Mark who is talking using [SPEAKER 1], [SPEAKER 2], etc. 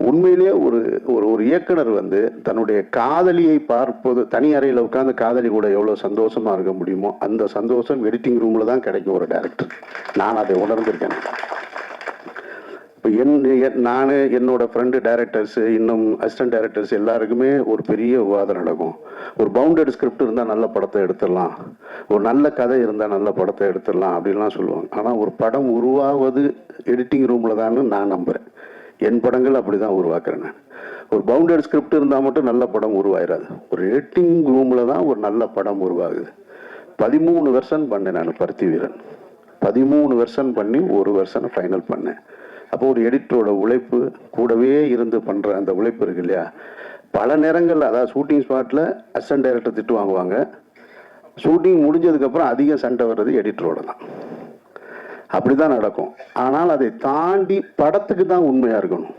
[SPEAKER 1] உண்மையிலேயே ஒரு ஒரு ஒரு இயக்குனர் வந்து தன்னுடைய காதலியை பார்ப்பது, தனி அறையில் உட்காந்து காதலி கூட எவ்வளோ சந்தோஷமா இருக்க முடியுமோ அந்த சந்தோஷம் எடிட்டிங் ரூமில் தான் கிடைக்கும் ஒரு டைரக்டர். நான் அதை உணர்ந்திருக்கேன். இப்போ நான் என்னோட ஃப்ரெண்டு டைரக்டர்ஸ், இன்னும் அசிஸ்டன்ட் டைரக்டர்ஸ் எல்லாருக்குமே ஒரு பெரிய விவாதம் நடக்கும். ஒரு பவுண்டட் ஸ்கிரிப்ட் இருந்தால் நல்ல படத்தை எடுத்துடலாம், ஒரு நல்ல கதை இருந்தால் நல்ல படத்தை எடுத்துடலாம் அப்படின்லாம் சொல்லுவாங்க. ஆனால் ஒரு படம் உருவாவது எடிட்டிங் ரூமில் தான் நான் நம்புகிறேன். என் படங்கள் அப்படி தான் உருவாக்குறேன் நான். ஒரு பவுண்டட் ஸ்கிரிப்ட் இருந்தால் மட்டும் நல்ல படம் உருவாயிராது. ஒரு எடிட்டிங் ரூமில் தான் ஒரு நல்ல படம் உருவாகுது. 13 வெர்ஷன் பண்ணேன் நான் பருத்தி வீரன். 13 வெர்ஷன் பண்ணி ஒரு வெர்ஷனை ஃபைனல் பண்ணேன். அப்போ ஒரு எடிட்டரோட உழைப்பு கூடவே இருந்து பண்ணுற அந்த உழைப்பு இருக்கு இல்லையா. பல நேரங்களில் அதாவது ஷூட்டிங் ஸ்பாட்டில் அசிஸ்டன்ட் டைரக்டர் திட்டு வாங்குவாங்க. ஷூட்டிங் முடிஞ்சதுக்கப்புறம் அதிக சண்டை வர்றது எடிட்டரோட தான். அப்படி தான் நடக்கும். ஆனால் அதை தாண்டி படத்துக்கு தான் உண்மையாக இருக்கணும்.